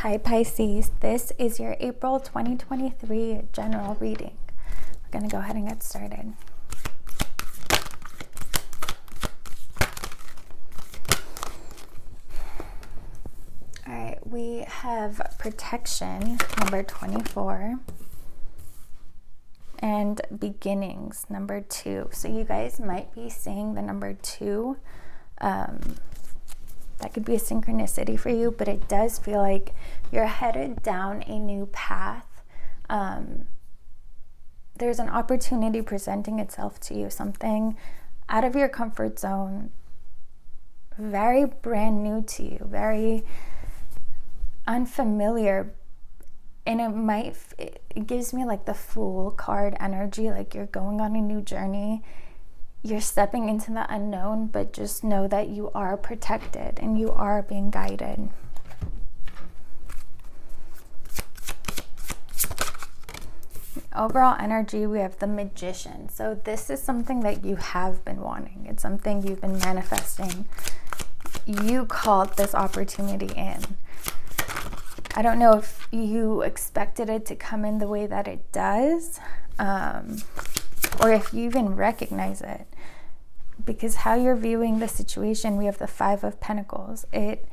Hi Pisces, this is your April 2023 general reading. We're going to go ahead and get started. All right, we have protection, number 24, and beginnings, number 2. So you guys might be seeing the number 2. That could be a synchronicity for you, but it does feel like you're headed down a new path. There's an opportunity presenting itself to you, something out of your comfort zone, very brand new to you, very unfamiliar. And it gives me like the Fool card energy, like you're going on a new journey. You're stepping into the unknown, but just know that you are protected and you are being guided. Overall energy, we have the Magician. So this is something that you have been wanting. It's something you've been manifesting. You called this opportunity in. I don't know if you expected it to come in the way that it does, or if you even recognize it, because how you're viewing the situation, we have the 5 of Pentacles. It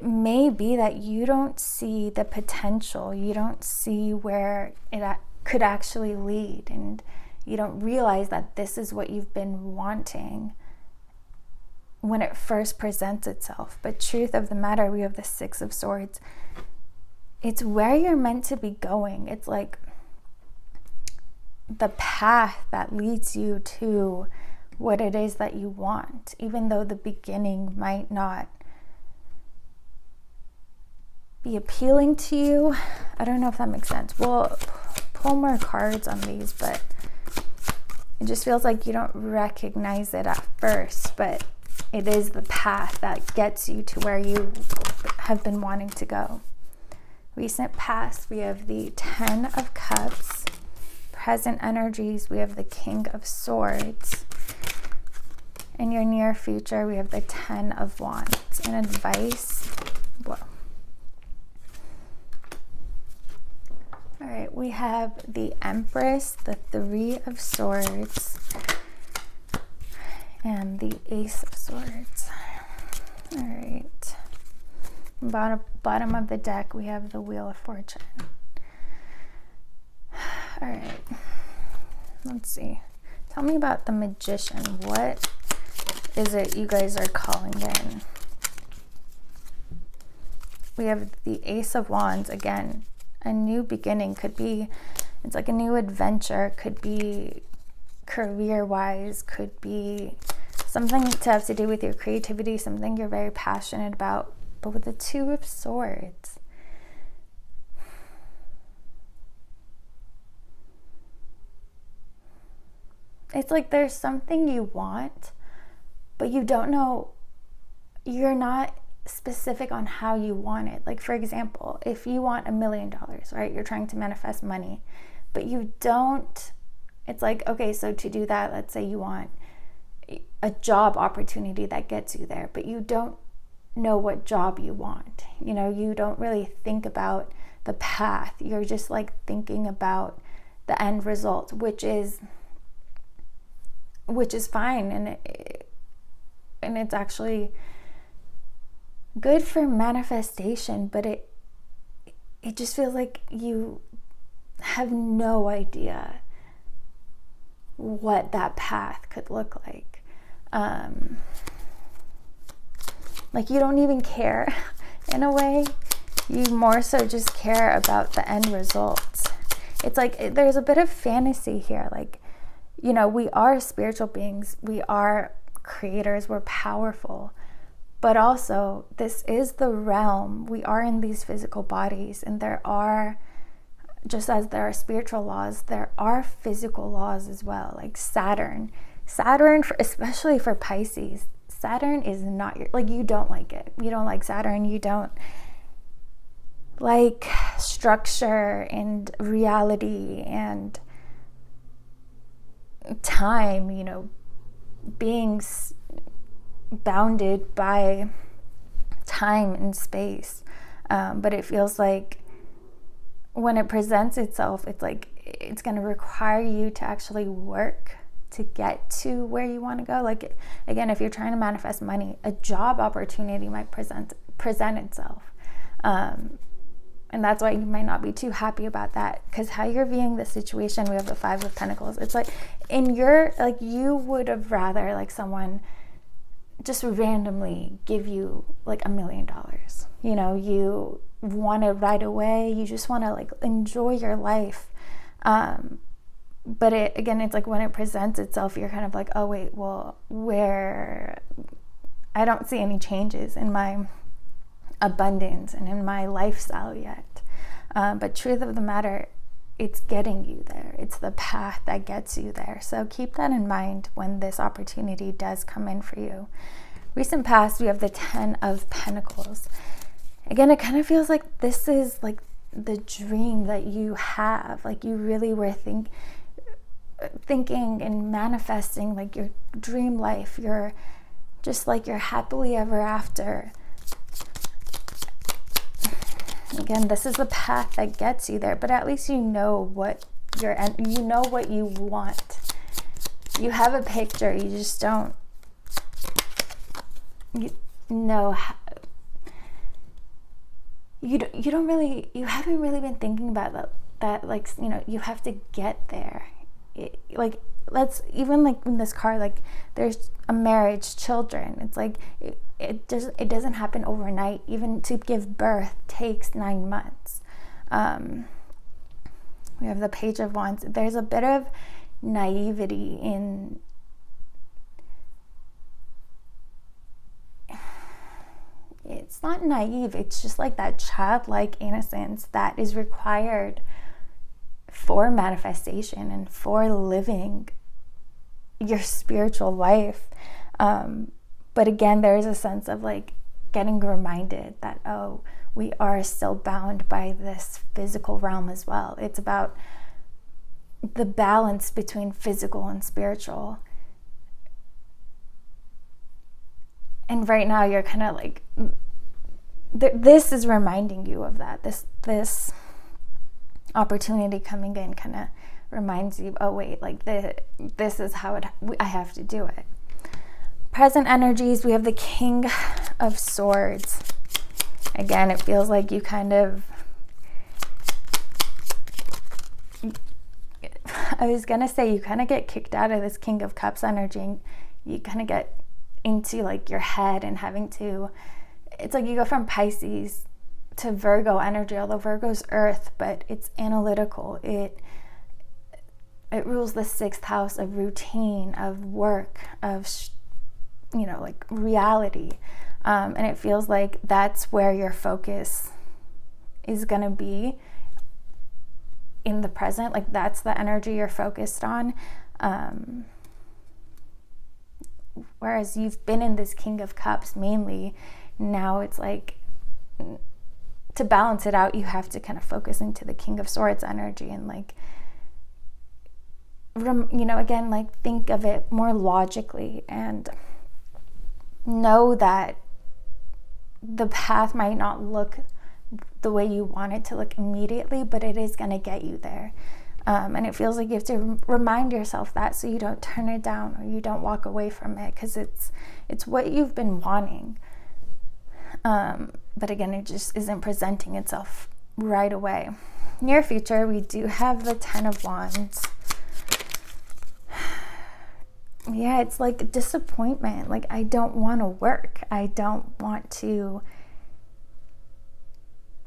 may be that you don't see the potential, you don't see where it could actually lead, and you don't realize that this is what you've been wanting when it first presents itself. But truth of the matter, we have the 6 of Swords. It's where you're meant to be going. It's like the path that leads you to what it is that you want, even though the beginning might not be appealing to you. I don't know if that makes sense. We'll pull more cards on these, but it just feels like you don't recognize it at first, but it is the path that gets you to where you have been wanting to go. Recent past, we have the 10 of Cups. Present energies, we have the King of Swords. In your near future, we have the 10 of Wands. And advice, whoa. All right, we have the Empress, the 3 of Swords, and the Ace of Swords. All right. Bottom of the deck, we have the Wheel of Fortune. All right, let's see. Tell me about the Magician. What is it you guys are calling in? We have the Ace of Wands. Again, a new beginning. Could be, it's like a new adventure. Could be career-wise. Could be something to have to do with your creativity, something you're very passionate about. But with the 2 of Swords, it's like there's something you want, but you don't know, you're not specific on how you want it. Like, for example, if you want $1 million, right? You're trying to manifest money, but you don't, it's like, okay, so to do that, let's say you want a job opportunity that gets you there, but you don't know what job you want. You know, you don't really think about the path. You're just like thinking about the end result, which is fine, and it's actually good for manifestation, but it just feels like you have no idea what that path could look like. Like you don't even care in a way. You more so just care about the end results. It's like there's a bit of fantasy here. Like, you know, we are spiritual beings. We are creators. We're powerful. But also, this is the realm. We are in these physical bodies. And there are, just as there are spiritual laws, there are physical laws as well. Like Saturn, especially for Pisces, Saturn is not your, like, you don't like it. You don't like Saturn. You don't like structure and reality and time, you know, being bounded by time and space. But it feels like when it presents itself, it's like it's going to require you to actually work to get to where you want to go. Like, again, if you're trying to manifest money, a job opportunity might present itself. And that's why you might not be too happy about that, because how you're viewing the situation, we have the 5 of Pentacles. It's like you would have rather like someone just randomly give you like $1 million. You know, you want it right away. You just want to like enjoy your life. But it's like when it presents itself, you're kind of like, oh wait, well, I don't see any changes in my abundance and in my lifestyle yet. But truth of the matter, it's getting you there. It's the path that gets you there. So keep that in mind when this opportunity does come in for you. Recent past, we have the 10 of Pentacles. Again, it kind of feels like this is like the dream that you have. Like you really were thinking and manifesting like your dream life. You're just like your happily ever after. Again, this is the path that gets you there, but at least you know what what you want. You have a picture, you just don't know how, you haven't really been thinking about that like, you know, you have to get there. Let's even like in this card, like there's a marriage, children. It's like it doesn't happen overnight. Even to give birth takes 9 months. We have the Page of Wands. There's a bit of naivety in it's not naive, it's just like that childlike innocence that is required for manifestation and for living your spiritual life. But again, there is a sense of like getting reminded that, oh, we are still bound by this physical realm as well. It's about the balance between physical and spiritual. And right now you're kind of like, this is reminding you of that. This opportunity coming in kind of reminds you, oh wait, like this is how I have to do it. Present energies, we have the King of Swords. Again, it feels like you kind of, I was gonna say you kind of get kicked out of this King of Cups energy, and you kind of get into like your head and having to, it's like you go from Pisces to Virgo energy, although Virgo's earth, but it's analytical. It rules the 6th house of routine, of work, of like reality, and it feels like that's where your focus is going to be in the present. Like that's the energy you're focused on, whereas you've been in this King of Cups mainly. Now it's like, to balance it out, you have to kind of focus into the King of Swords energy and like, again, like think of it more logically and know that the path might not look the way you want it to look immediately, but it is going to get you there. And it feels like you have to remind yourself that, so you don't turn it down or you don't walk away from it, because it's what you've been wanting. But again, it just isn't presenting itself right away. Near future, we do have the 10 of Wands. Yeah, it's like disappointment. Like, I don't want to work. I don't want to,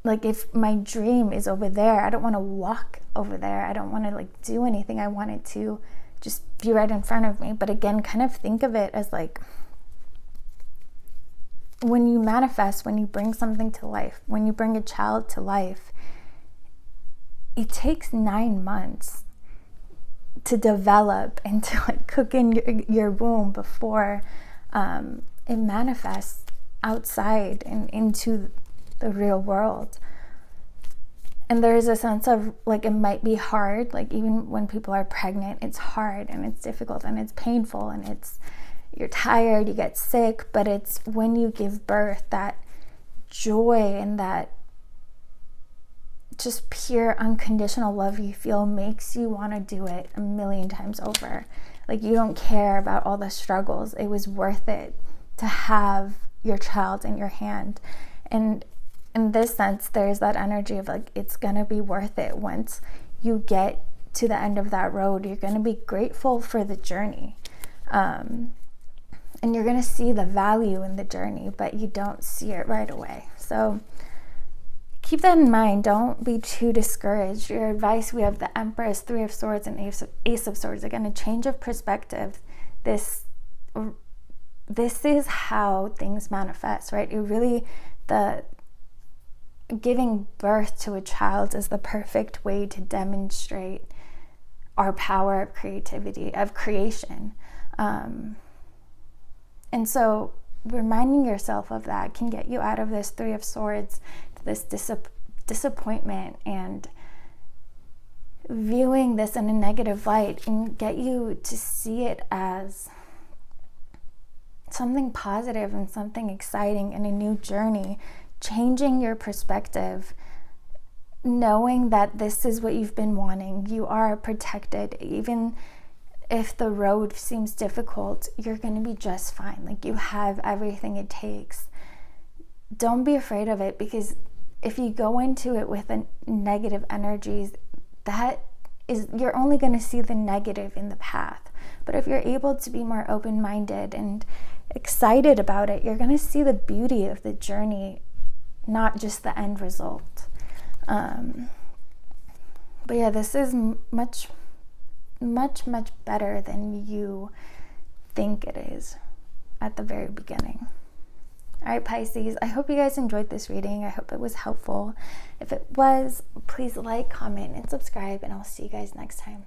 like, if my dream is over there, I don't want to walk over there. I don't want to like do anything. I want it to just be right in front of me. But again, kind of think of it as like, when you manifest, when you bring something to life, when you bring a child to life, it takes 9 months to develop and to like cook in your womb before it manifests outside and into the real world. And there is a sense of like, it might be hard, like even when people are pregnant, it's hard and it's difficult and it's painful and you're tired, you get sick, but it's when you give birth that joy and that just pure unconditional love you feel makes you want to do it a million times over. Like, you don't care about all the struggles. It was worth it to have your child in your hand. And in this sense, there's that energy of like, it's gonna be worth it. Once you get to the end of that road, you're gonna be grateful for the journey. And you're gonna see the value in the journey, but you don't see it right away. So keep that in mind. Don't be too discouraged. Your advice, we have the Empress, Three of Swords, and Ace of Swords. Again, a change of perspective. This is how things manifest, right? It really, the giving birth to a child is the perfect way to demonstrate our power of creativity, of creation. And so reminding yourself of that can get you out of this Three of Swords, this disappointment, and viewing this in a negative light, and get you to see it as something positive and something exciting and a new journey, changing your perspective, knowing that this is what you've been wanting. You are protected. Even if the road seems difficult, you're going to be just fine. Like, you have everything it takes. Don't be afraid of it, because if you go into it with a negative energies, you're only going to see the negative in the path. But if you're able to be more open-minded and excited about it, you're going to see the beauty of the journey, not just the end result. But yeah, this is much better than you think it is at the very beginning. All right, Pisces, I hope you guys enjoyed this reading. I hope it was helpful. If it was, please like, comment, and subscribe, and I'll see you guys next time.